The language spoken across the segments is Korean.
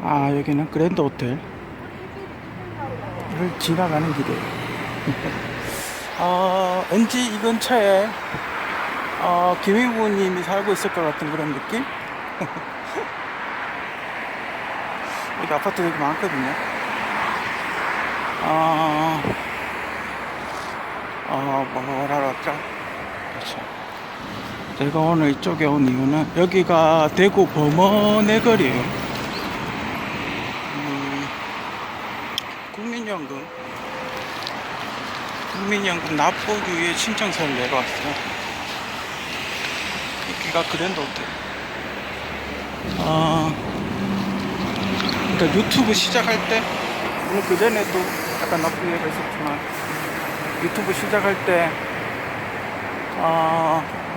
아, 여기는 그랜드 호텔을 지나가는 길이에요. 왠지 이 근처에 김희부님이 살고 있을 것 같은 그런 느낌? 여기 아파트 되게 많거든요. 어, 뭐라 그럴까? 그렇죠. 제가 오늘 이쪽에 온 이유는 여기가 대구 범원의 거리예요. 국민연금 납부유예 신청서를 내려왔어요. 여기가 그랜드 호텔. 그러니까 유튜브 시작할 때, 물론 그 전에도 약간 납부유예가 있었지만 유튜브 시작할 때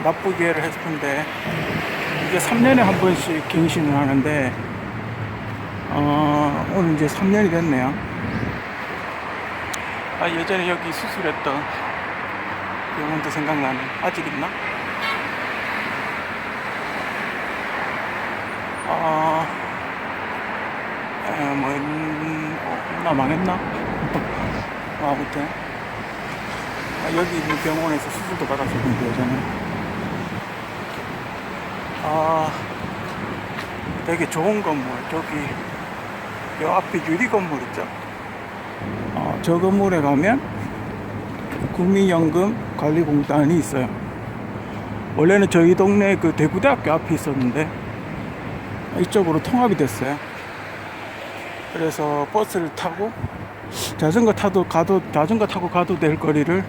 납부기회를 했는데 이게 3년에 한 번씩 갱신을 하는데 오늘 이제 3년이 됐네요. 예전에 여기 수술했던 병원도 생각나네. 아직 있나? 나 망했나? 아무튼 여기 있는 병원에서 수술도 받았었는데 예전에 되게 좋은 건물, 저기 요 앞에 유리 건물 있죠? 저 건물에 가면 국민연금 관리공단이 있어요. 원래는 저희 동네 그 대구대학교 앞에 있었는데 이쪽으로 통합이 됐어요. 그래서 버스를 타고 자전거 타고 가도 될 거리를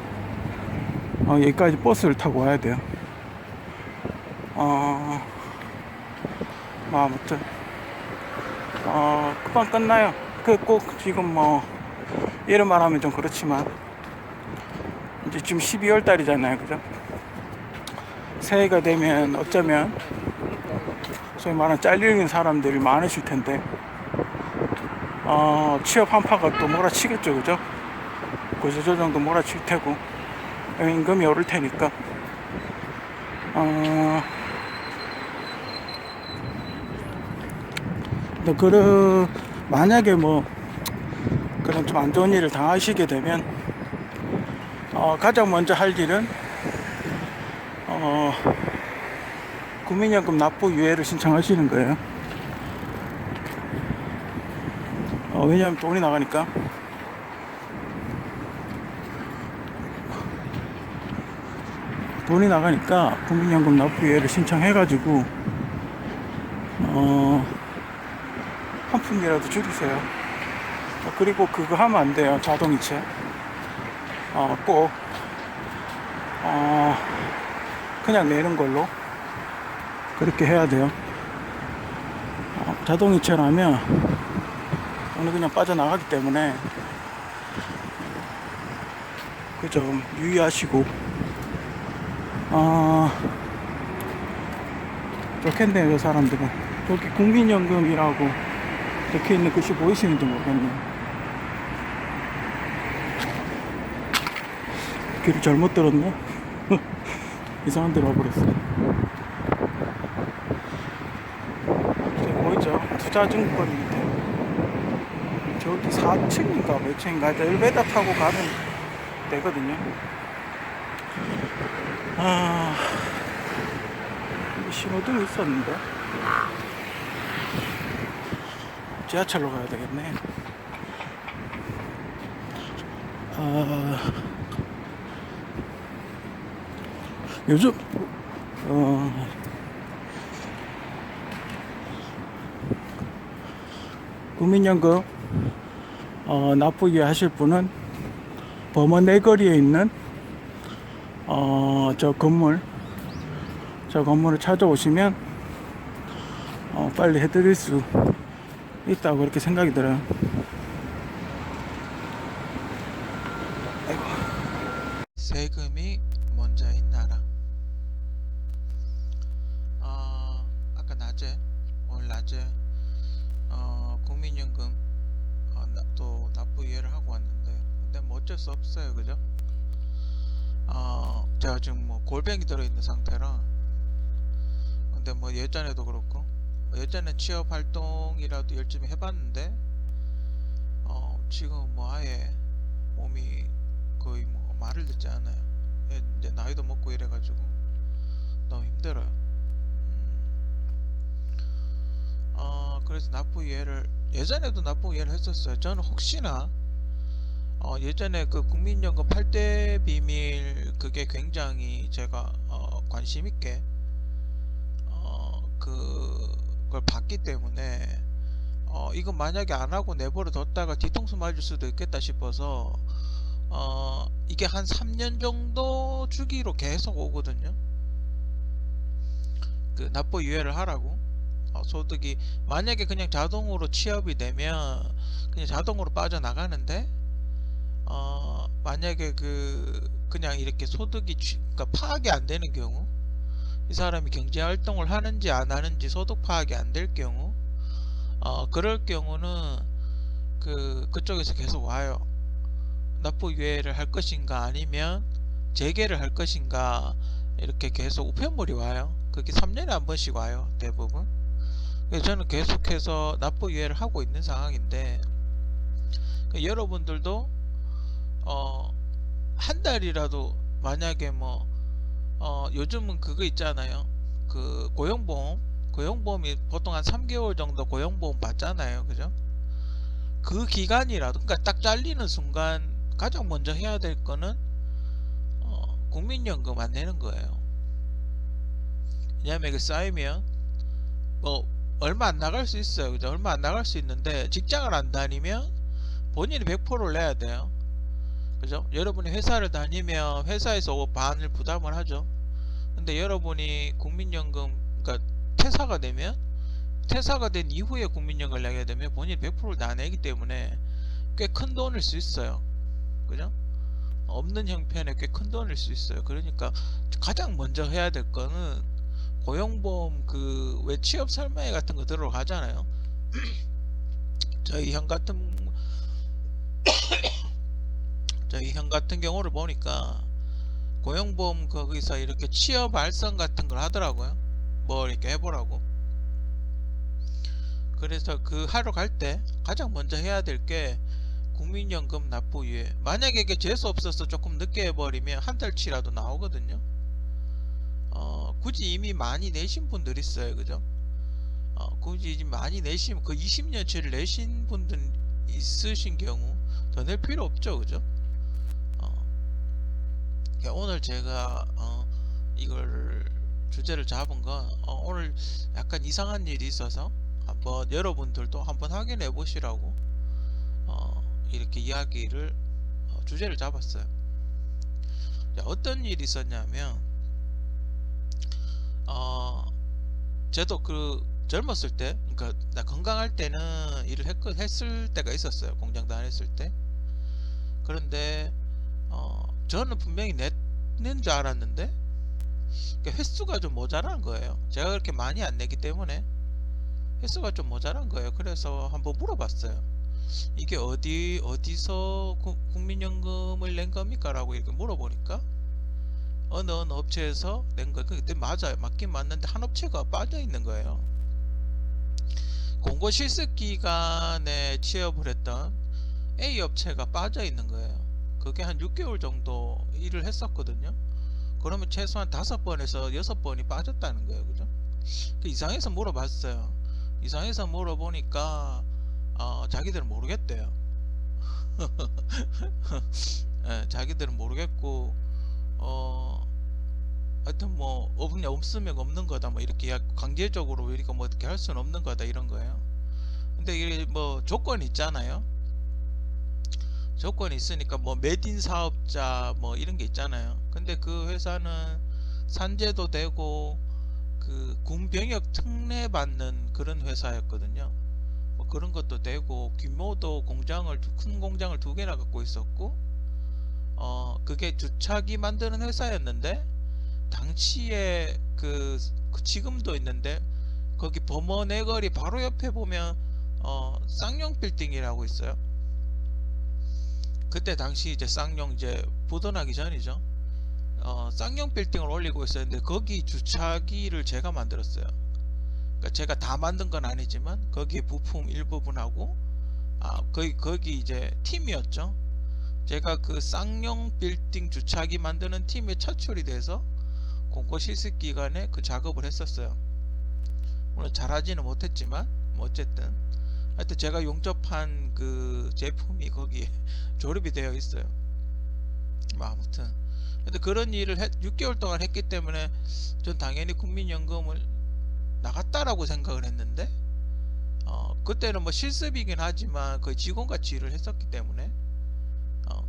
여기까지 버스를 타고 와야 돼요. 아무튼 금방 끝나요. 그 꼭 지금 뭐 이런 말 하면 좀 그렇지만 이제 지금 12월 달이잖아요, 그죠? 새해가 되면 어쩌면 소위 말하는 잘리는 사람들이 많으실 텐데 취업 한파가 또 몰아치겠죠, 그죠? 구조조정도 몰아칠 테고 임금이 오를 테니까 만약에 뭐 그런 좀 안 좋은 일을 당하시게 되면 가장 먼저 할 일은 국민연금 납부 유예를 신청하시는 거예요. 왜냐하면 돈이 나가니까. 국민연금 납부 유예를 신청해가지고 한 푼이라도 줄이세요. 그리고 그거 하면 안 돼요. 자동이체. 꼭 그냥 내는 걸로 그렇게 해야 돼요. 자동이체라면 오늘 그냥 빠져나가기 때문에 그 점 유의하시고 좋겠네요. 저 사람들은 저기 국민연금이라고 적혀있는 글씨 보이시는지 모르겠네요. 귀를 잘못 들었네. 이상한 데로 와버렸어. 저기 뭐있죠? 투자증권 밑에 저기 4층인가 몇 층인가 엘리베이터 타고 가면 되거든요. 신호등이 있었는데 지하철로 가야 되겠네. 요즘 국민연금 납부유예 하실 분은 범원 내거리에 있는 저 건물을 찾아오시면 빨리 해드릴 수 있다고 그렇게 생각이 들어요. 아이고. 세금이 먼저인 나라. 오늘 낮에 국민연금 또 납부유예를 하고 왔는데 근데 뭐 어쩔 수 없어요, 그죠? 제가 지금 뭐 골병이 들어있는 상태라 근데 뭐 예전에도 그렇고 예전에 취업 활동이라도 열심히 해봤는데 지금 뭐 아예 몸이 거의 뭐 말을 듣지 않아요. 이제 나이도 먹고 이래가지고 너무 힘들어요. 그래서 납부 이해를 예전에도 납부 이해를 했었어요. 저는 혹시나 예전에 그 국민연금 8대 비밀 그게 굉장히 제가 관심 있게 그걸 봤기 때문에 이거 만약에 안 하고 내버려 뒀다가 뒤통수 맞을 수도 있겠다 싶어서 이게 한 3년 정도 주기로 계속 오거든요. 그 납부 유예를 하라고. 소득이 만약에 그냥 자동으로 취업이 되면 그냥 자동으로 빠져나가는데 만약에 그냥 이렇게 소득이 그러니까 파악이 안 되는 경우, 이 사람이 경제 활동을 하는지 안 하는지 소득 파악이 안 될 경우, 그럴 경우는 그쪽에서 계속 와요. 납부 유예를 할 것인가 아니면 재개를 할 것인가, 이렇게 계속 우편물이 와요. 그게 3년에 한 번씩 와요, 대부분. 그래서 저는 계속해서 납부 유예를 하고 있는 상황인데, 여러분들도 한 달이라도 만약에 뭐 요즘은 그거 있잖아요. 그 고용보험이 보통 한 3개월 정도 고용보험 받잖아요, 그죠? 그 기간이라도, 그러니까 딱 잘리는 순간 가장 먼저 해야 될 거는 국민연금 안 내는 거예요. 왜냐면 이게 쌓이면 뭐 얼마 안 나갈 수 있어요, 그죠? 얼마 안 나갈 수 있는데 직장을 안 다니면 본인이 100%를 내야 돼요, 그죠? 여러분이 회사를 다니면 회사에서 반을 부담을 하죠. 근데 여러분이 국민연금, 그러니까 퇴사가 되면, 퇴사가 된 이후에 국민연금을 내게 되면 본인이 100%를 다 내기 때문에 꽤 큰 돈일 수 있어요, 그죠? 없는 형편에 꽤 큰 돈일 수 있어요. 그러니까 가장 먼저 해야 될 거는 고용보험, 그 왜 취업 설명회 같은 거 들어가잖아요. 저희 형 같은 저희 형 같은 경우를 보니까 고용보험 거기서 이렇게 취업 알선 같은 걸 하더라고요. 뭐 이렇게 해보라고. 그래서 그 하러 갈 때 가장 먼저 해야 될 게 국민연금 납부 유예. 만약에 이게 재수 없어서 조금 늦게 해버리면 한 달치라도 나오거든요. 굳이 이미 많이 내신 분들 있어요, 그죠? 굳이 이제 많이 내시면 그 20년치를 내신 분들 있으신 경우 더 낼 필요 없죠, 그죠? 어, 그러니까 오늘 제가 이걸 주제를 잡은 건 오늘 약간 이상한 일이 있어서 한번 여러분들도 한번 확인해 보시라고 이렇게 이야기를 주제를 잡았어요. 자, 어떤 일이 있었냐면 저도 그 젊었을 때, 그러니까 나 건강할 때는 일을 했을 때가 있었어요, 공장 다녔을 때. 그런데 저는 분명히 냈는 줄 알았는데 그러니까 횟수가 좀 모자란 거예요. 제가 그렇게 많이 안 내기 때문에 횟수가 좀 모자란 거예요. 그래서 한번 물어봤어요. 이게 어디서 국민연금을 낸 겁니까? 라고 이렇게 물어보니까 어느 업체에서 낸 거. 그때 맞아요. 맞긴 맞는데 한 업체가 빠져 있는 거예요. 공고 실습 기간에 취업을 했던 A 업체가 빠져 있는 거예요. 그게 한 6개월 정도 일을 했었거든요. 그러면 최소한 5번에서 6번이 빠졌다는 거예요, 그죠? 그 이상해서 물어봤어요. 이상해서 물어보니까 자기들은 모르겠대요. 예, 자기들은 모르겠고 하여튼 뭐 없으면 없는 거다, 뭐 이렇게 강제적으로 이렇게 뭐 어떻게 할 수는 없는 거다, 이런 거예요. 근데 이게 뭐 조건이 있잖아요. 조건이 있으니까 뭐 매딘 사업자 뭐 이런 게 있잖아요. 근데 그 회사는 산재도 되고 그 군병역 특례 받는 그런 회사였거든요. 뭐 그런 것도 되고 규모도 큰 공장을 2개나 갖고 있었고 그게 주차기 만드는 회사였는데 당시에 그 지금도 있는데 거기 범어네 거리 바로 옆에 보면 쌍용 빌딩이라고 있어요. 그때 당시 이제 쌍용 이제 부도나기 전이죠. 쌍용 빌딩을 올리고 있었는데 거기 주차기를 제가 만들었어요. 그러니까 제가 다 만든 건 아니지만 거기에 부품 일부분하고 거기 이제 팀이었죠. 제가 그 쌍용 빌딩 주차기 만드는 팀에 차출이 돼서 공고 실습 기간에 그 작업을 했었어요. 물론 잘하지는 못했지만 뭐 어쨌든 하여튼 제가 용접한 그 제품이 거기에 조립이 되어 있어요. 뭐 아무튼 근데 그런 일을 6개월 동안 했기 때문에 전 당연히 국민연금을 나갔다라고 생각을 했는데 그때는 뭐 실습이긴 하지만 거의 직원같이 일을 했었기 때문에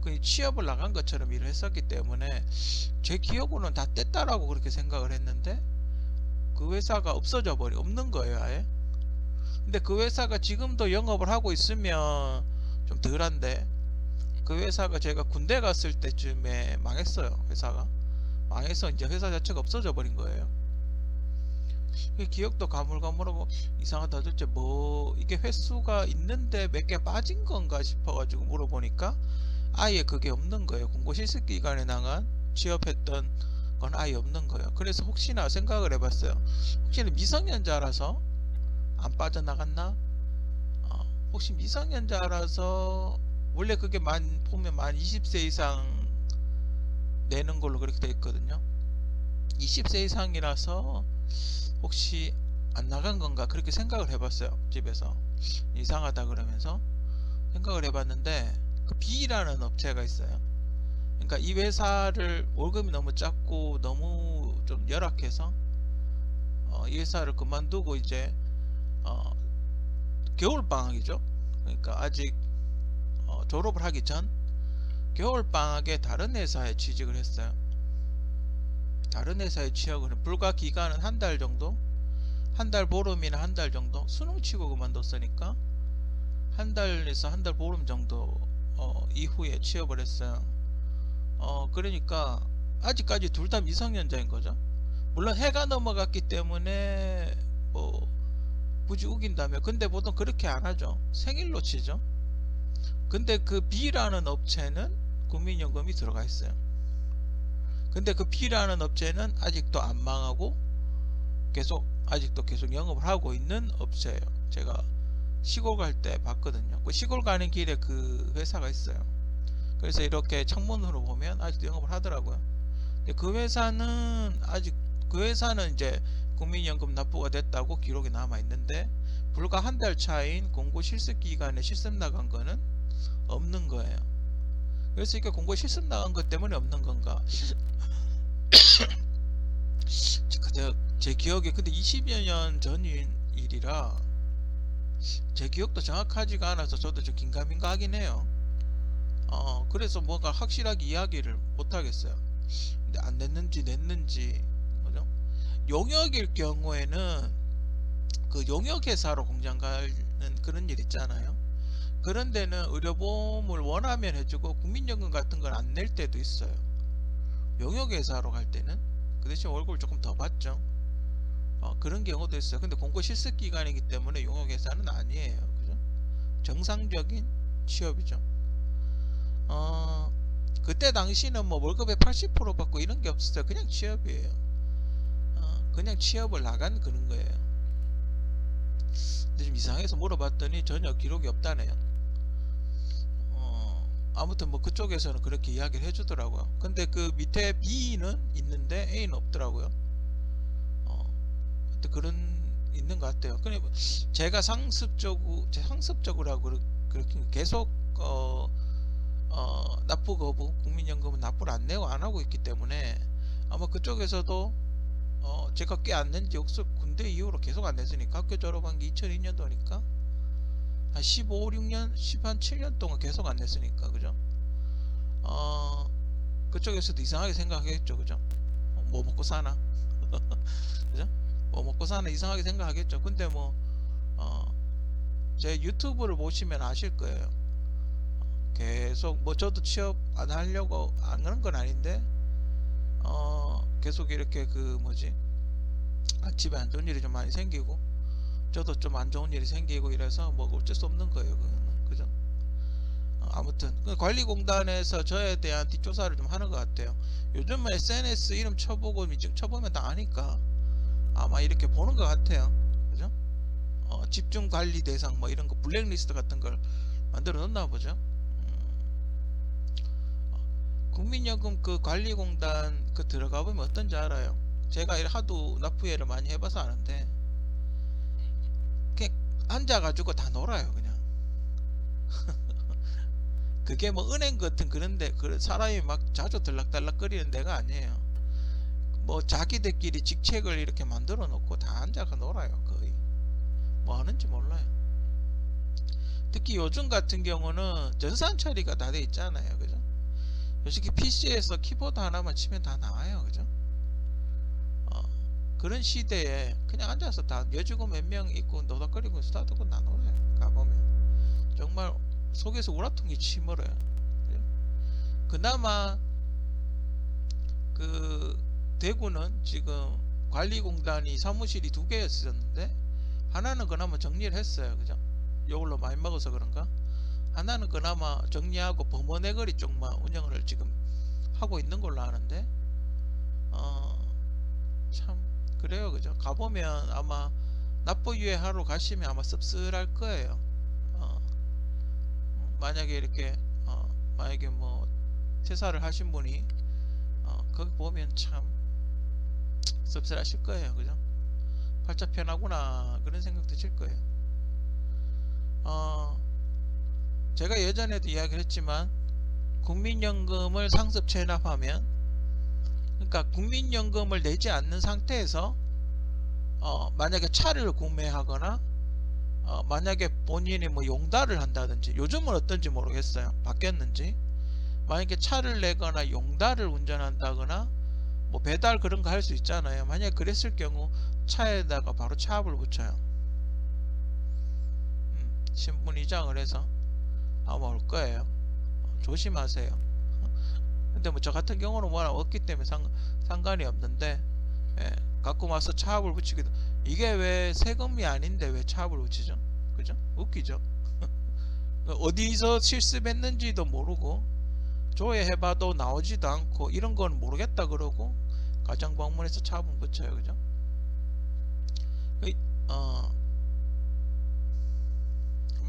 거의 취업을 나간 것처럼 일을 했었기 때문에 제 기억으로는 다 뗐다라고 그렇게 생각을 했는데 그 회사가 없는 거예요 아예. 근데 그 회사가 지금도 영업을 하고 있으면 좀 덜한데 그 회사가 제가 군대 갔을 때쯤에 망했어요. 회사가 망해서 이제 회사 자체가 없어져 버린 거예요. 기억도 가물가물하고 이상하다. 도대체 뭐 이게 횟수가 있는데 몇 개 빠진 건가 싶어가지고 물어보니까 아예 그게 없는 거예요. 공고 실습 기간에 나간 취업했던 건 아예 없는 거예요. 그래서 혹시나 생각을 해봤어요. 혹시나 미성년자라서 안 빠져나갔나? 혹시 미성년자라서 원래 그게 보면 만 20세 이상 내는 걸로 그렇게 돼 있거든요. 20세 이상이라서 혹시 안 나간 건가 그렇게 생각을 해봤어요. 집에서 이상하다 그러면서 생각을 해봤는데 그 B라는 업체가 있어요. 그러니까 이 회사를 월급이 너무 작고 너무 좀 열악해서 이 회사를 그만두고 이제 겨울방학이죠. 그러니까 아직 졸업을 하기 전 겨울방학에 다른 회사에 취직을 했어요. 다른 회사에 취업을 불과 기간은 한 달 정도, 한 달 보름이나 한 달 정도, 수능 치고 그만뒀으니까 한 달에서 한 달 보름 정도 이후에 취업을 했어요. 그러니까 아직까지 둘 다 미성년자인 거죠. 물론 해가 넘어갔기 때문에 뭐 굳이 우긴다면, 근데 보통 그렇게 안 하죠. 생일로 치죠. 근데 그 B라는 업체는 국민연금이 들어가 있어요. 근데 그 B라는 업체는 아직도 안 망하고 아직도 계속 영업을 하고 있는 업체예요. 제가 시골 갈 때 봤거든요. 그 시골 가는 길에 그 회사가 있어요. 그래서 이렇게 창문으로 보면 아직도 영업을 하더라고요. 근데 그 회사는 이제 국민연금 납부가 됐다고 기록이 남아 있는데 불과 한 달 차인 공고 실습 기간에 실습 나간 거는 없는 거예요. 그래서 이게 공고 실습 나간 것 때문에 없는 건가? 제 기억에 근데 20여 년 전인 일이라 제 기억도 정확하지가 않아서 저도 좀 긴가민가 하긴 해요. 그래서 뭔가 확실하게 이야기를 못 하겠어요. 근데 안 냈는지 그죠? 용역일 경우에는 그 용역회사로 공장 가는 그런 일 있잖아요. 그런 데는 의료보험을 원하면 해주고 국민연금 같은 걸 안 낼 때도 있어요. 용역회사로 갈 때는 그 대신 월급을 조금 더 받죠. 그런 경우도 있어요. 근데 공고 실습 기간이기 때문에 용역회사는 아니에요. 그죠? 정상적인 취업이죠. 그때 당시는 뭐 월급의 80% 받고 이런 게 없었어요. 그냥 취업이에요. 그냥 취업을 나간 그런 거예요. 근데 좀 이상해서 물어봤더니 전혀 기록이 없다네요. 아무튼 뭐 그쪽에서는 그렇게 이야기를 해주더라고요. 근데 그 밑에 B는 있는데 A는 없더라고요. 그런 있는 것 같아요. 그래 제가 상습적으로 하고 그렇게 계속 납부 거부, 국민연금은 납부를 안 내고 안 하고 있기 때문에 아마 그쪽에서도 제가 꽤 안 낸지 군대 이후로 계속 안 냈으니까 학교 졸업한 게 2002년도니까 한 15, 16년, 7년 동안 계속 안 냈으니까 그죠? 그쪽에서도 이상하게 생각하겠죠, 그죠? 뭐 먹고 사나? 그죠? 뭐 먹고 사나 이상하게 생각하겠죠. 근데 제 유튜브를 보시면 아실 거예요. 계속 뭐 저도 취업 안 하려고 안 그런 건 아닌데 계속 이렇게 집에 안 좋은 일이 좀 많이 생기고 저도 좀 안 좋은 일이 생기고 이래서 뭐 어쩔 수 없는 거예요. 그거는 그죠? 아무튼 관리공단에서 저에 대한 뒷조사를 좀 하는 것 같아요. 요즘은 SNS 이름 쳐보고 인증 쳐보면 다 아니까 아마 이렇게 보는 것 같아요. 그죠? 집중 관리 대상 뭐 이런 거 블랙리스트 같은 걸 만들어 놓나 보죠. 국민연금 그 관리공단 그 들어가 보면 어떤지 알아요? 제가 하도 납부회를 많이 해봐서 아는데 그냥 앉아가지고 다 놀아요 그냥. 그게 뭐 은행 같은 그런데 그 사람이 막 자주 들락달락거리는 데가 아니에요. 뭐 자기들끼리 직책을 이렇게 만들어 놓고 다 앉아가 놀아요. 거의 뭐 하는지 몰라요. 특히 요즘 같은 경우는 전산 처리가 다 돼 있잖아요. 그죠? 솔직히 PC에서 키보드 하나만 치면 다 나와요. 그죠? 그런 시대에 그냥 앉아서 다 여주고 몇 명 있고 노닥거리고 스타트고 다 놀아요. 가보면 정말 속에서 우라통이 치밀어요. 그죠? 그나마 그 대구는 지금 관리공단이 사무실이 2개였었는데 하나는 그나마 정리를 했어요. 그죠? 요걸로 많이 먹어서 그런가? 하나는 그나마 정리하고 범어내거리 쪽만 운영을 지금 하고 있는 걸로 아는데 참 그래요. 그죠? 가보면 아마 납부유예 하러 가시면 아마 씁쓸할 거예요. 만약에 이렇게 만약에 뭐 퇴사를 하신 분이 거기 보면 참 씁쓸하실 거예요. 그죠? 팔자 편하구나 그런 생각 드실 거예요. 제가 예전에도 이야기를 했지만 국민연금을 상습 체납하면 그러니까 국민연금을 내지 않는 상태에서 만약에 차를 구매하거나 만약에 본인이 뭐 용달을 한다든지 요즘은 어떤지 모르겠어요. 바뀌었는지 만약에 차를 내거나 용달을 운전한다거나 뭐 배달 그런 거 할 수 있잖아요. 만약에 그랬을 경우 차에다가 바로 차압을 붙여요. 신분 이장을 해서 아마 올 거예요. 조심하세요. 근데 뭐 저 같은 경우는 뭐라 없기 때문에 상관이 없는데 갖고 와서 차압을 붙이기도 이게 왜 세금이 아닌데 왜 차압을 붙이죠? 그죠? 웃기죠? 어디서 실습했는지도 모르고 조회해봐도 나오지도 않고 이런 건 모르겠다 그러고 가정방문해서 차압은 붙여요. 그죠?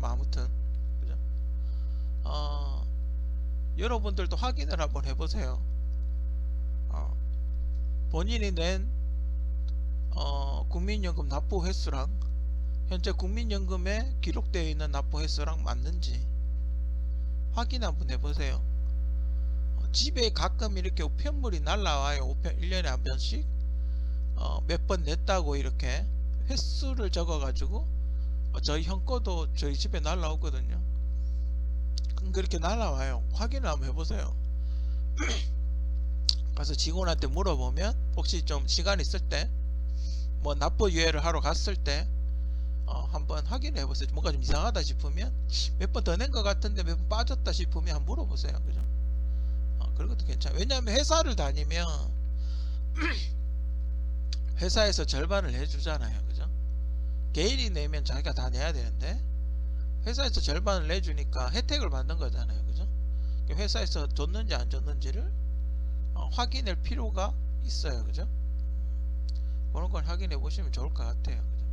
아무튼 그죠? 여러분들도 확인을 한번 해보세요. 본인이 낸 국민연금 납부 횟수랑 현재 국민연금에 기록되어 있는 납부 횟수랑 맞는지 확인 한번 해보세요. 집에 가끔 이렇게 우편물이 날라와요. 1년에 한 번씩 몇 번 냈다고 이렇게 횟수를 적어 가지고 저희 형 거도 저희 집에 날라오거든요. 그렇게 날라와요. 확인을 한번 해보세요. 가서 직원한테 물어보면 혹시 좀 시간 있을 때 뭐 납부 유예를 하러 갔을 때 한번 확인해 보세요. 뭔가 좀 이상하다 싶으면 몇 번 더 낸 것 같은데 몇 번 빠졌다 싶으면 한번 물어보세요. 그죠? 그런 것도 괜찮아요. 왜냐하면 회사를 다니면 회사에서 절반을 해주잖아요. 그죠? 개인이 내면 자기가 다 내야 되는데 회사에서 절반을 내주니까 혜택을 받는 거잖아요. 그죠? 회사에서 줬는지 안 줬는지를 확인할 필요가 있어요. 그죠? 그런 걸 확인해 보시면 좋을 것 같아요. 그죠?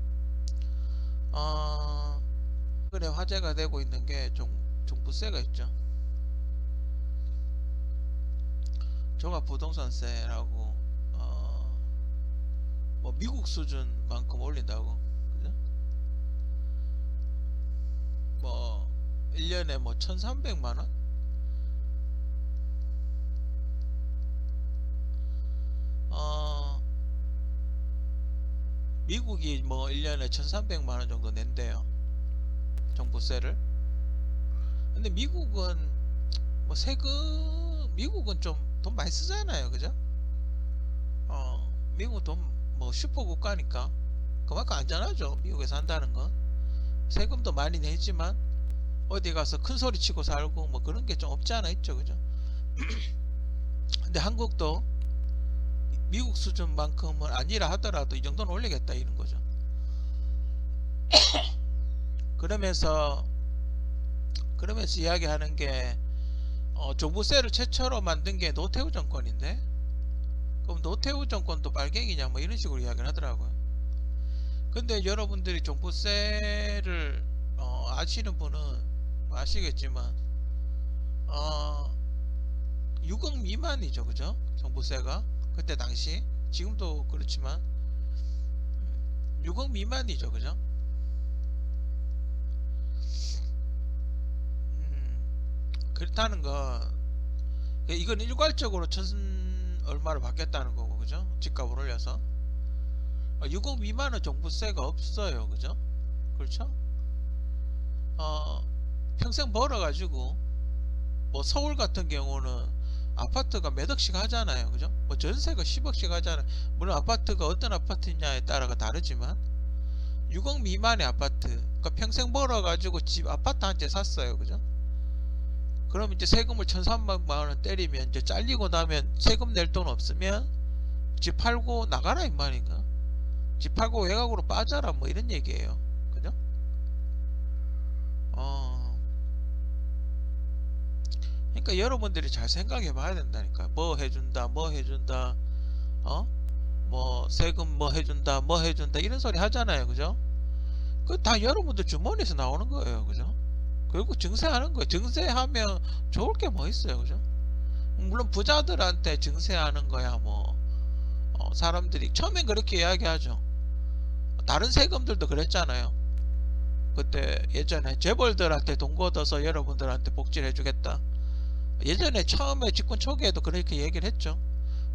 최근에 화제가 되고 있는 게 종부세가 있죠. 종합부동산세라고 뭐 미국 수준만큼 올린다고. 그죠? 뭐 1년에 뭐 1300만원? 미국이 뭐 1년에 1300만원 정도 낸대요. 종부세를. 근데 미국은 뭐 미국은 좀 돈 많이 쓰잖아요. 그죠? 미국 돈 뭐 슈퍼 국가니까 그만큼 안전하죠. 미국에 산다는 건. 세금도 많이 내지만 어디 가서 큰 소리 치고 살고 뭐 그런 게 좀 없지 않아 있죠. 그죠? 근데 한국도 미국 수준만큼은 아니라 하더라도 이 정도는 올리겠다 이런 거죠. 그러면서 이야기하는 게 종부세를 최초로 만든 게 노태우 정권인데 그럼 노태우 정권도 빨갱이냐 뭐 이런 식으로 이야기를 하더라고요. 근데 여러분들이 종부세를 아시는 분은 아시겠지만 6억 미만이죠, 그죠? 종부세가 그때 당시, 지금도 그렇지만 6억 미만이죠, 그죠? 그렇다는 건 이건 일괄적으로 천 얼마로 바뀌었다는 거고, 그죠? 집값을 올려서 6억 미만은 종부세가 없어요, 그죠? 그렇죠? 어, 평생 벌어가지고 뭐 서울 같은 경우는 아파트가 몇 억씩 하잖아요, 그죠? 뭐 전세가 10억씩 하잖아요. 물론 아파트가 어떤 아파트냐에 따라가 다르지만 6억 미만의 아파트, 그러니까 평생 벌어가지고 집 아파트 한 채 샀어요, 그죠? 그럼 이제 세금을 1,300만 원 때리면 이제 잘리고 나면 세금 낼 돈 없으면 집 팔고 나가라 이 말인가? 집 팔고 외곽으로 빠져라 뭐 이런 얘기예요, 그죠? 어, 그러니까 여러분들이 잘 생각해 봐야 된다니까. 뭐 해준다, 뭐 해준다, 어? 뭐 세금 뭐 해준다, 뭐 해준다 이런 소리 하잖아요, 그죠? 그 다 여러분들 주머니에서 나오는 거예요, 그죠? 결국 증세하는 거예요. 증세하면 좋을 게 뭐 있어요, 그죠? 물론 부자들한테 증세하는 거야 뭐 사람들이 처음엔 그렇게 이야기하죠. 다른 세금들도 그랬잖아요. 그때 예전에 재벌들한테 돈 걷어서 여러분들한테 복지를 해주겠다. 예전에 처음에 집권 초기에도 그렇게 얘기를 했죠.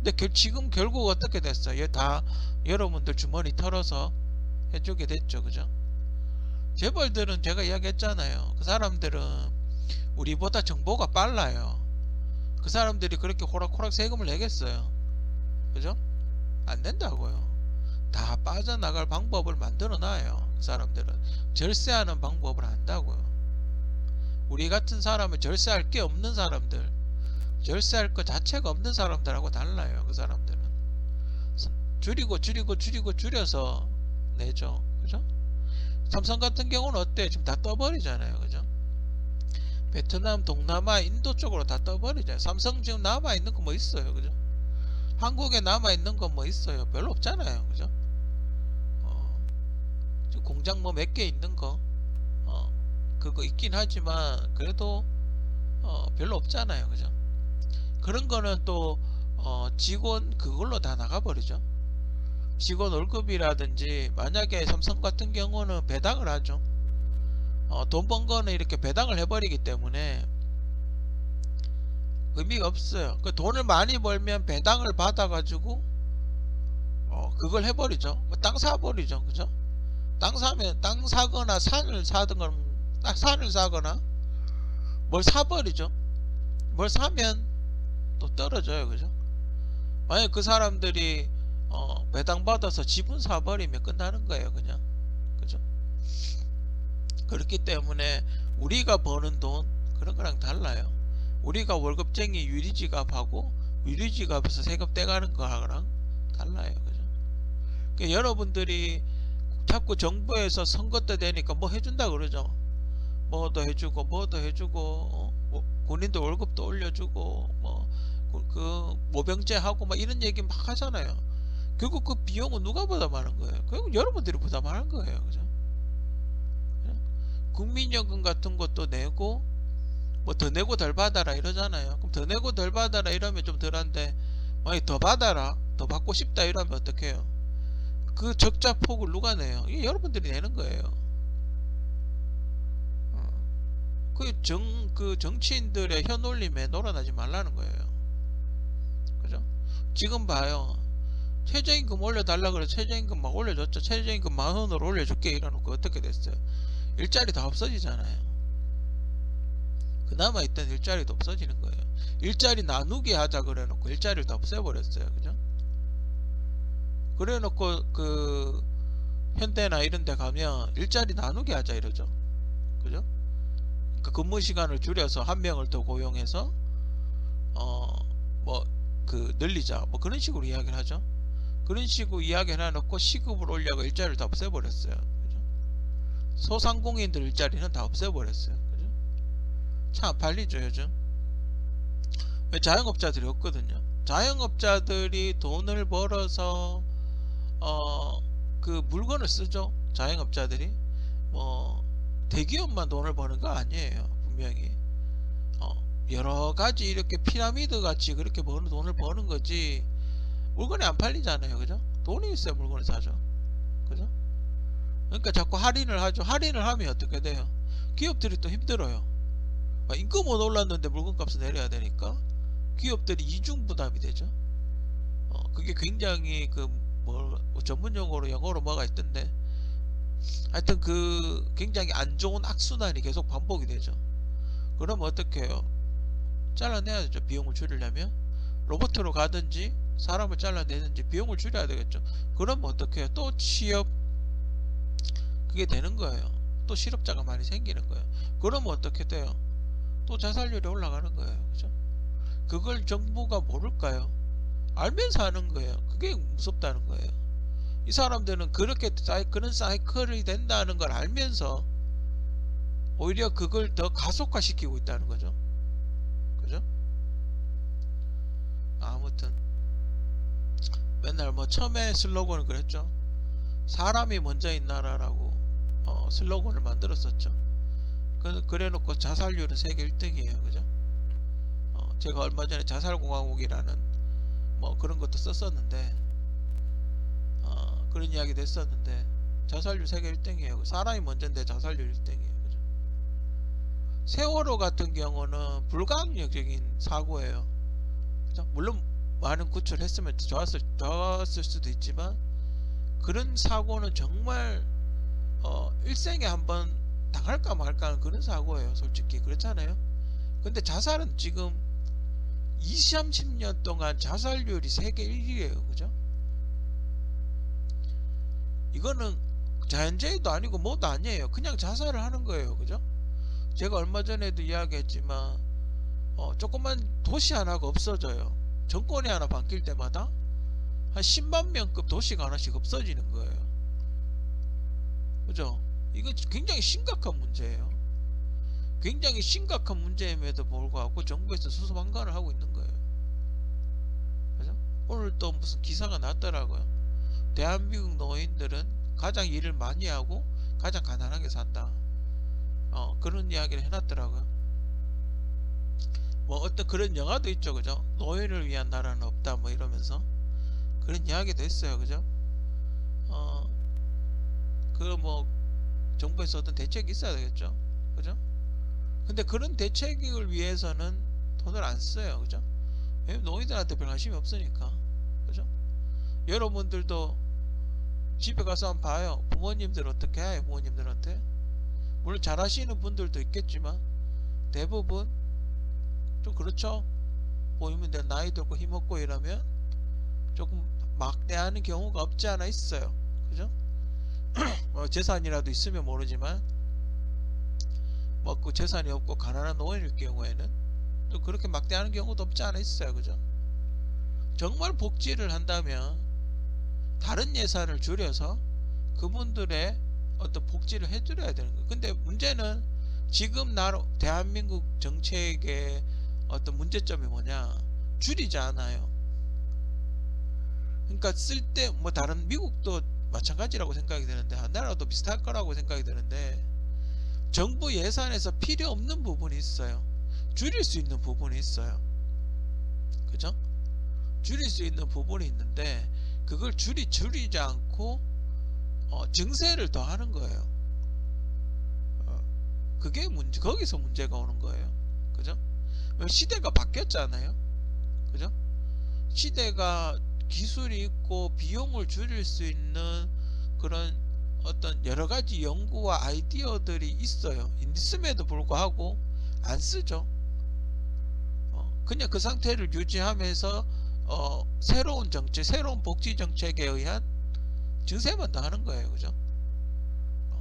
근데 지금 결국 어떻게 됐어요? 다 여러분들 주머니 털어서 해주게 됐죠, 그죠? 재벌들은 제가 이야기했잖아요. 그 사람들은 우리보다 정보가 빨라요. 그 사람들이 그렇게 호락호락 세금을 내겠어요, 그죠? 안 된다고요. 다 빠져나갈 방법을 만들어 놔요. 그 사람들은 절세하는 방법을 안다고요. 우리 같은 사람은 절세할 게 없는 사람들, 절세할 것 자체가 없는 사람들하고 달라요. 그 사람들은 줄여서 내죠, 그죠? 삼성 같은 경우는 어때? 지금 다 떠버리잖아요, 그죠? 베트남, 동남아, 인도 쪽으로 다 떠버리잖아요. 삼성 지금 남아있는 거 뭐 있어요, 그죠? 한국에 남아있는 건 뭐 있어요? 별로 없잖아요, 그죠? 지금 공장 뭐 몇 개 있는 거 그거 있긴 하지만 그래도 별로 없잖아요, 그죠? 그런 거는 또 직원 그걸로 다 나가버리죠. 직원 월급이라든지, 만약에 삼성 같은 경우는 배당을 하죠. 돈 번 거는 이렇게 배당을 해버리기 때문에 의미가 없어요. 그 돈을 많이 벌면 배당을 받아가지고 그걸 해버리죠. 뭐땅 사버리죠, 그죠? 땅 사면 땅 사거나 산을 사거나 뭘 사버리죠. 뭘 사면 또 떨어져요, 그죠? 만약 그 사람들이 배당 받아서 지분 사버리면 끝나는 거예요, 그냥, 그죠? 그렇기 때문에 우리가 버는 돈 그런 거랑 달라요. 우리가 월급쟁이 유리지갑하고 유리지갑에서 세금 떼가는 거랑 달라요, 그죠? 그러니까 여러분들이 자꾸 정부에서 선거 때 되니까 뭐 해준다 그러죠. 뭐 더 해주고 뭐 더 해주고 뭐 군인들 월급도 올려주고 뭐 그 모병제하고 막 이런 얘기 막 하잖아요. 결국 그 비용은 누가 부담하는 거예요? 결국 여러분들이 부담하는 거예요, 그죠? 국민연금 같은 것도 내고 뭐 더 내고 덜 받아라 이러잖아요. 그럼 더 내고 덜 받아라 이러면 좀 덜한데, 만약 더 받아라, 더 받고 싶다 이러면 어떡해요? 그 적자 폭을 누가 내요? 이게 여러분들이 내는 거예요. 그 정치인들의 현올림에 놀아나지 말라는 거예요, 그죠? 지금 봐요. 최저임금 올려달라 그래 최저임금 막 올려줬죠. 최저임금 10,000원으로 올려줄게 이러놓고 어떻게 됐어요? 일자리 다 없어지잖아요. 그나마 있던 일자리도 없어지는 거예요. 일자리 나누기 하자 그래놓고 일자리를 다 없애버렸어요, 그죠? 그래놓고 그 현대나 이런 데 가면 일자리 나누기 하자 이러죠, 그죠? 그러니까 근무 시간을 줄여서 한 명을 더 고용해서 뭐 그 늘리자 뭐 그런 식으로 이야기를 하죠. 그런 식으로 이야기를 해놓고 시급을 올려고 일자리를 다 없애버렸어요, 그죠? 소상공인들 일자리는 다 없애버렸어요, 그죠? 참 안 팔리죠 요즘. 왜? 자영업자들이 없거든요. 자영업자들이 돈을 벌어서 그 물건을 쓰죠. 자영업자들이 뭐 대기업만 돈을 버는 거 아니에요. 분명히 여러 가지 이렇게 피라미드 같이 그렇게 돈을 버는 거지. 물건이 안 팔리잖아요. 그죠? 돈이 있어야 물건을 사죠. 그죠? 그러니까 자꾸 할인을 하죠. 할인을 하면 어떻게 돼요? 기업들이 또 힘들어요. 인건 못 올랐는데 물건값을 내려야 되니까 기업들이 이중 부담이 되죠. 그게 굉장히 뭐 전문 용어로 영어로 뭐가 있던데, 하여튼 굉장히 안 좋은 악순환이 계속 반복이 되죠. 그러면 어떻게 해요? 잘라내야 되죠. 비용을 줄이려면 로봇으로 가든지 사람을 잘라내든지 비용을 줄여야 되겠죠. 그러면 어떻게 해요? 또 취업, 그게 되는 거예요. 또 실업자가 많이 생기는 거예요. 그러면 어떻게 돼요? 또 자살률이 올라가는 거예요. 그죠? 그걸 정부가 모를까요? 알면서 하는 거예요. 그게 무섭다는 거예요. 이 사람들은 그런 사이클이 된다는 걸 알면서 오히려 그걸 더 가속화시키고 있다는 거죠. 그죠? 아무튼 맨날 뭐 처음에 슬로건을 그랬죠. 사람이 먼저인 나라라고 슬로건을 만들었었죠. 그래놓고 자살률은 세계 1등이에요. 그죠? 제가 얼마 전에 자살공화국이라는 뭐 그런 것도 썼었는데, 그런 이야기도 했었는데, 자살률 세계 1등이에요. 사람이 먼저인데 자살률 1등이에요. 그죠? 세월호 같은 경우는 불가항력적인 사고예요. 그죠? 물론 많은 구출했으면 좋았을 수도 있지만, 그런 사고는 정말 일생에 한번 당할까 말까 하는 그런 사고예요. 솔직히 그렇잖아요. 근데 자살은 지금 20, 30년 동안 자살률이 세계 1위예요. 그죠? 이거는 자연재해도 아니고 뭐도 아니에요. 그냥 자살을 하는 거예요. 그죠? 제가 얼마 전에도 이야기했지만 조그만 도시 하나가 없어져요. 정권이 하나 바뀔 때마다 한 10만 명급 도시가 하나씩 없어지는 거예요. 그죠? 이거 굉장히 심각한 문제예요. 굉장히 심각한 문제임에도 불구하고 정부에서 수소방관을 하고 있는 거예요. 그죠? 오늘 또 무슨 기사가 났더라고요. 대한민국 노인들은 가장 일을 많이 하고 가장 가난하게 산다. 그런 이야기를 해놨더라고요. 뭐 어떤 그런 영화도 있죠. 그죠? 노인을 위한 나라는 없다 뭐 이러면서 그런 이야기도 했어요. 그죠? 뭐 정부에서 어떤 대책이 있어야 되겠죠. 그죠? 근데 그런 대책을 위해서는 돈을 안 써요. 그죠? 왜냐면 노인들한테 별 관심이 없으니까. 그죠? 여러분들도 집에 가서 한번 봐요. 부모님들 어떻게 해요? 부모님들한테. 물론 잘하시는 분들도 있겠지만 대부분 좀 그렇죠. 보이면 나이 들고 힘없고 이러면 조금 막대하는 경우가 없지 않아 있어요. 그죠? 재산이라도 있으면 모르지만 그 재산이 없고 가난한 노인일 경우에는 또 그렇게 막대하는 경우도 없지 않아 있어요. 그죠? 정말 복지를 한다면 다른 예산을 줄여서 그분들의 어떤 복지를 해드려야 되는 거예요. 근데 문제는 지금 대한민국 정책의 어떤 문제점이 뭐냐? 줄이지 않아요. 그러니까 쓸 때 뭐 다른 미국도 마찬가지라고 생각이 되는데 한나라도 비슷할 거라고 생각이 되는데 정부 예산에서 필요 없는 부분이 있어요. 줄일 수 있는 부분이 있어요. 그죠? 줄일 수 있는 부분이 있는데 그걸 줄이지 않고 증세를 더 하는 거예요. 그게 거기서 문제가 오는 거예요. 그죠? 시대가 바뀌었잖아요. 그죠? 시대가 기술이 있고 비용을 줄일 수 있는 그런 어떤 여러 가지 연구와 아이디어들이 있어요. 있음에도 불구하고 안 쓰죠. 그냥 그 상태를 유지하면서 새로운 정책, 새로운 복지 정책에 의한 증세만 더 하는 거예요. 그죠?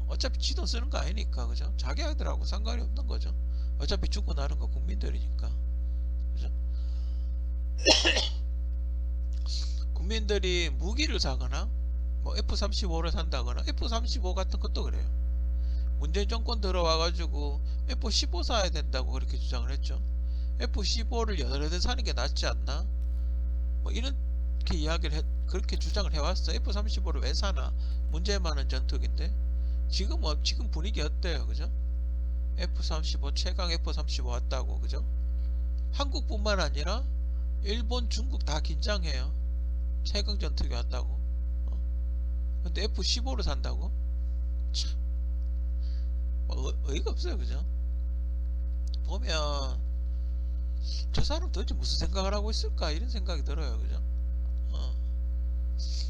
어차피 지돈 쓰는 거 아니니까. 그죠? 자기들하고 상관이 없는 거죠. 어차피 죽고 나는 거 국민들이니까. 그죠? 국민들이 무기를 사거나 뭐 F-35를 산다거나 F-35 같은 것도 그래요. 문재인 정권 들어와가지고 F-15 사야 된다고 그렇게 주장을 했죠. F-15를 여러 대 사는 게 낫지 않나? 뭐 이런 그렇게 그렇게 주장을 해왔어. F-35를 왜 사나? 문제 많은 전투기인데. 지금 분위기 어때요? 그죠? F-35 최강 F-35 왔다고. 그죠? 한국뿐만 아니라 일본, 중국 다 긴장해요. 최강 전투기 왔다고. 근데 F-15를 산다고? 참, 어이가 없어요. 그죠? 보면 저 사람 도대체 무슨 생각을 하고 있을까 이런 생각이 들어요. 그죠?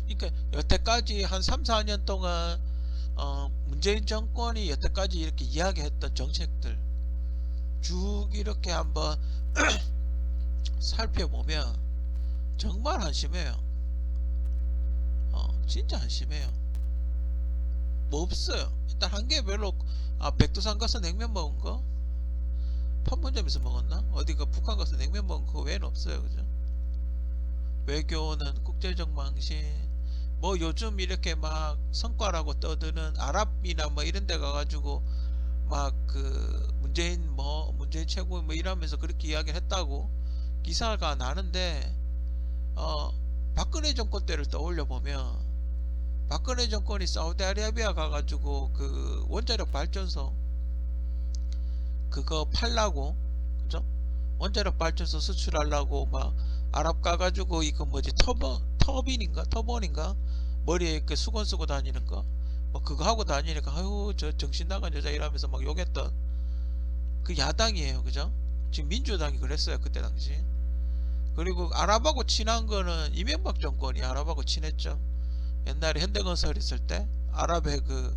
그러니까 여태까지 한 3, 4년 동안 문재인 정권이 여태까지 이렇게 이야기했던 정책들 쭉 이렇게 한번 살펴보면 정말 한심해요. 진짜 한심해요. 뭐 없어요. 일단 한 개 별로. 백두산 가서 냉면 먹은 거? 판문점에서 먹었나? 어디가 북한 가서 냉면 먹은 거 외에는 없어요. 그죠? 외교는 국제적 망신. 뭐 요즘 이렇게 막 성과라고 떠드는 아랍이나 뭐 이런 데 가가지고 막 그 문재인 최고 뭐 이러면서 그렇게 이야기를 했다고 기사가 나는데, 박근혜 정권 때를 떠올려 보면 박근혜 정권이 사우디아라비아 가가지고 그 원자력 발전소 그거 팔라고, 그죠? 원자력 발전소 수출하려고 막 아랍 가가지고 이거 뭐지 터번인가 머리에 그 수건 쓰고 다니는 거 뭐 그거 하고 다니니까 아유 저 정신 나간 여자 이러면서 막 욕했던 그 야당이에요. 그죠? 지금 민주당이 그랬어요 그때 당시. 그리고 아랍하고 친한 거는 이명박 정권이 아랍하고 친했죠. 옛날에 현대건설 있을 때 아랍에 그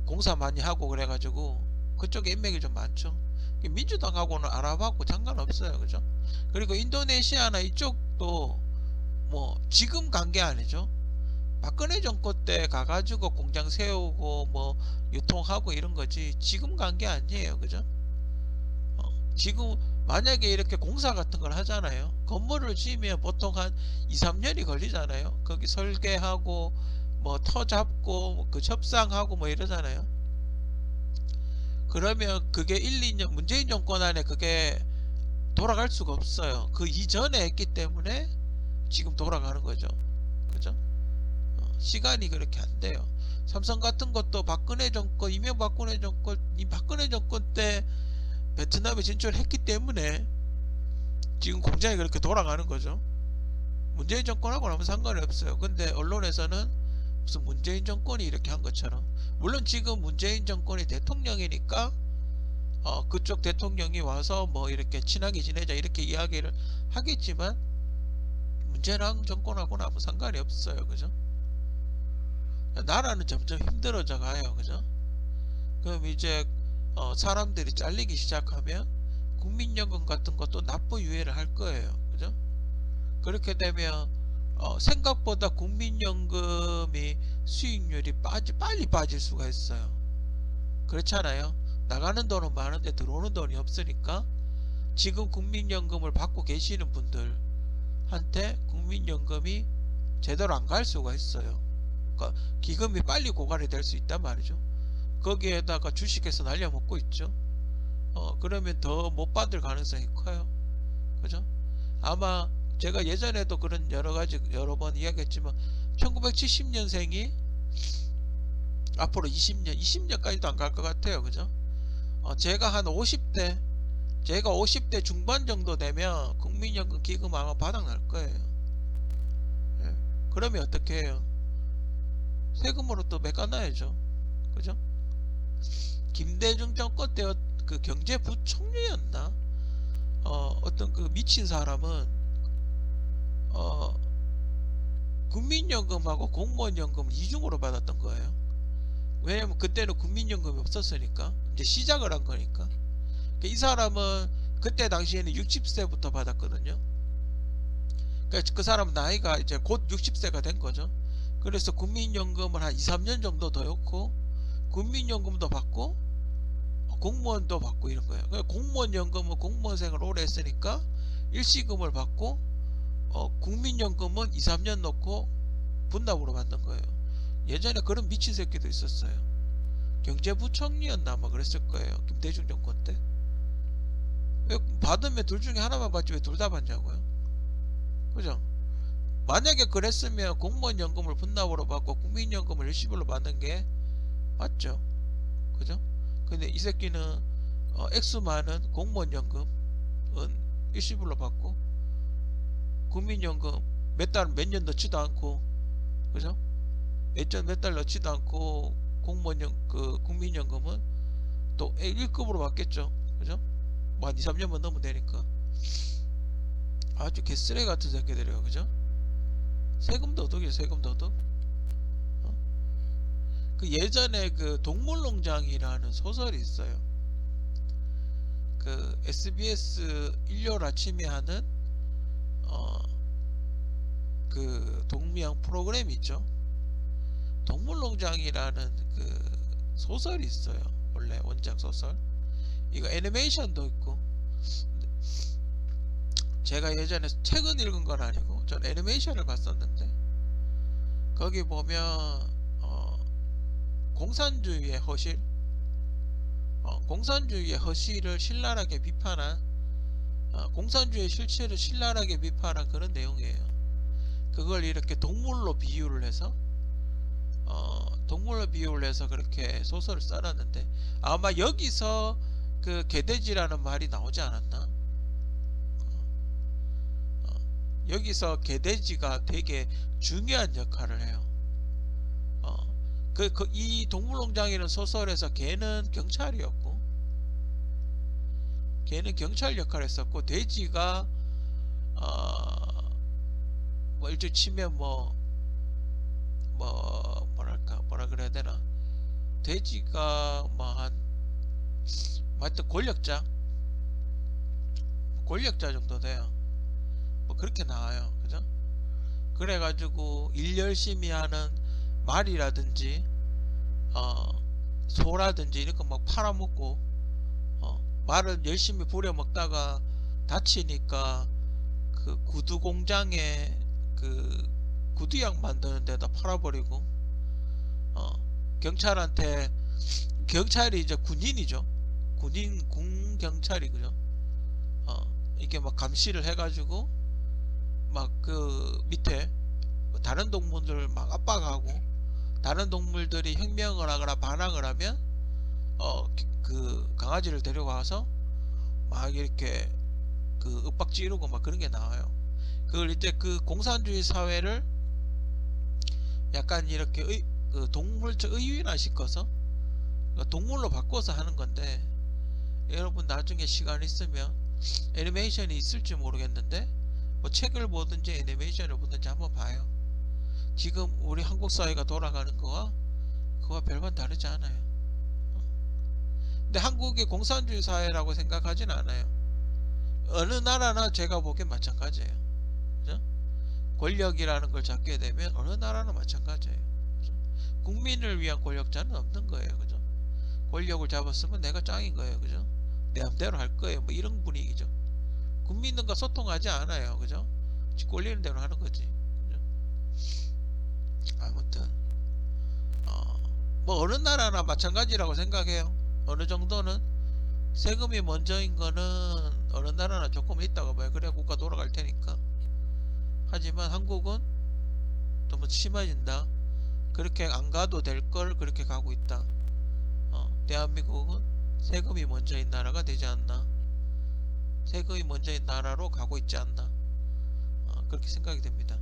공사 많이 하고 그래가지고 그쪽에 인맥이 좀 많죠. 민주당하고는 아랍하고 상관없어요. 그죠? 그리고 인도네시아나 이쪽도 뭐 지금 간 게 아니죠. 박근혜 정권 때 가가지고 공장 세우고 뭐 유통하고 이런 거지 지금 간 게 아니에요. 그죠? 지금 만약에 이렇게 공사 같은 걸 하잖아요. 건물을 지으면 보통 한 2, 3년이 걸리잖아요. 거기 설계하고 뭐 터 잡고 뭐그 협상하고 뭐 이러잖아요. 그러면 그게 1, 2년 문재인 정권 안에 그게 돌아갈 수가 없어요. 그 이전에 했기 때문에 지금 돌아가는 거죠. 그죠? 시간이 그렇게 안 돼요. 삼성 같은 것도 박근혜 정권, 이명박근혜 정권, 이 박근혜 정권 때 베트남에 진출했기 때문에 지금 공장이 그렇게 돌아가는 거죠. 문재인 정권하고는 아무 상관이 없어요. 근데 언론에서는 무슨 문재인 정권이 이렇게 한 것처럼, 물론 지금 문재인 정권이 대통령이니까 그쪽 대통령이 와서 뭐 이렇게 친하게 지내자 이렇게 이야기를 하겠지만 문재인 정권하고는 아무 상관이 없어요. 그죠? 나라는 점점 힘들어져 가요. 그죠? 그럼 이제 사람들이 잘리기 시작하면 국민연금 같은 것도 납부 유예를 할 거예요. 그죠? 그렇게 되면 생각보다 국민연금이 수익률이 빨리 빠질 수가 있어요. 그렇잖아요. 나가는 돈은 많은데 들어오는 돈이 없으니까 지금 국민연금을 받고 계시는 분들한테 국민연금이 제대로 안 갈 수가 있어요. 그러니까 기금이 빨리 고갈이 될 수 있단 말이죠. 거기에다가 주식해서 날려먹고 있죠. 그러면 더 못 받을 가능성이 커요. 그죠? 아마 제가 예전에도 그런 여러 번 이야기했지만 1970년생이 앞으로 20년까지도 안 갈 것 같아요. 그죠? 제가 50대 중반 정도 되면 국민연금 기금 아마 바닥날 거예요. 예. 그러면 어떻게 해요? 세금으로 또 메꿔놔야죠. 그죠? 김대중 정권 때 그 경제부총리였나? 어떤 그 미친 사람은 국민연금하고 공무원연금을 이중으로 받았던 거예요. 왜냐면 그때는 국민연금이 없었으니까 이제 시작을 한 거니까. 이 사람은 그때 당시에는 60세부터 받았거든요. 그러니까 그 사람 나이가 이제 곧 60세가 된 거죠. 그래서 국민연금을 한 2, 3년 정도 더 넣고 국민연금도 받고 공무원도 받고 이런 거예요. 그러니까 공무원연금은 공무원생을 오래 했으니까 일시금을 받고 국민연금은 2, 3년 넣고 분납으로 받는 거예요. 예전에 그런 미친 새끼도 있었어요. 경제부총리였나 아마 그랬을 거예요. 김대중 정권 때. 왜 받으면 둘 중에 하나만 받지 왜 둘 다 받냐고요. 그죠? 만약에 그랬으면 공무원 연금을 분납으로 받고 국민연금을 일시불로 받는 게 맞죠. 그죠? 근데 이 새끼는 액수 많은 공무원 연금은 일시불로 받고 국민연금 몇 년 넣지도 않고, 그죠? 몇 달 넣지도 않고 국민연금은 또 1급으로 받겠죠. 그죠? 뭐 한 2, 3년만 넣으면 되니까. 아주 개쓰레기 같은 새끼들이에요. 그죠? 세금 도둑이에요. 세금 도둑. 그 예전에 그 동물농장이라는 소설이 있어요. 그 SBS 일요일 아침에 하는 그 동명 프로그램이 있죠. 동물농장이라는 그 소설이 있어요. 원래 원작 소설. 이거 애니메이션도 있고. 제가 예전에 책은 읽은 건 아니고 전 애니메이션을 봤었는데, 거기 보면 공산주의의 허실, 공산주의의 허실을 신랄하게 비판한, 공산주의의 실체를 신랄하게 비판한 그런 내용이에요. 그걸 이렇게 동물로 비유를 해서 그렇게 소설을 써놨는데, 아마 여기서 그 개돼지라는 말이 나오지 않았나? 여기서 개돼지가 되게 중요한 역할을 해요. 이 동물농장이라는 소설에서 개는 경찰이었고, 개는 경찰 역할을 했었고, 돼지가 뭐 일종의 치면 뭐라 그래야 되나, 돼지가 하여튼 권력자 정도 돼요. 뭐 그렇게 나와요. 그죠? 그래가지고 일 열심히 하는 말이라든지 소라든지 이런 거 막 팔아먹고, 말을 열심히 부려먹다가 다치니까 그 구두 공장에 그 구두약 만드는 데다 팔아버리고, 경찰이 이제 군인이죠. 군 경찰이, 그죠? 이게 막 감시를 해가지고 막 그 밑에 다른 동물들을 막 압박하고, 다른 동물들이 혁명을 하거나 반항을 하면 그 강아지를 데려가서 막 이렇게 그 윽박 지르고 막 그런 게 나와요. 그걸 이제 그 공산주의 사회를 약간 이렇게 그 동물적 의유나 시켜서 동물로 바꿔서 하는 건데, 여러분 나중에 시간 있으면 애니메이션이 있을지 모르겠는데 뭐 책을 보든지 애니메이션을 보든지 한번 봐요. 지금 우리 한국 사회가 돌아가는 그와 별반 다르지 않아요. 근데 한국이 공산주의 사회라고 생각하진 않아요. 어느 나라나 제가 보기엔 마찬가지예요. 그죠? 권력이라는 걸 잡게 되면 어느 나라나 마찬가지예요. 그죠? 국민을 위한 권력자는 없는 거예요. 그죠? 권력을 잡았으면 내가 짱인 거예요. 그죠? 내 맘대로 할 거예요. 뭐 이런 분위기죠. 국민들과 소통하지 않아요. 그죠? 지 꼴리는 대로 하는 거지. 그죠? 아무튼 뭐 어느 나라나 마찬가지라고 생각해요. 어느 정도는 세금이 먼저인 거는 어느 나라나 조금 있다고 봐요. 그래야 국가 돌아갈 테니까. 하지만 한국은 너무 심해진다. 그렇게 안 가도 될 걸 그렇게 가고 있다. 대한민국은 세금이 먼저인 나라가 되지 않나, 세금이 먼저인 나라로 가고 있지 않나, 그렇게 생각이 됩니다.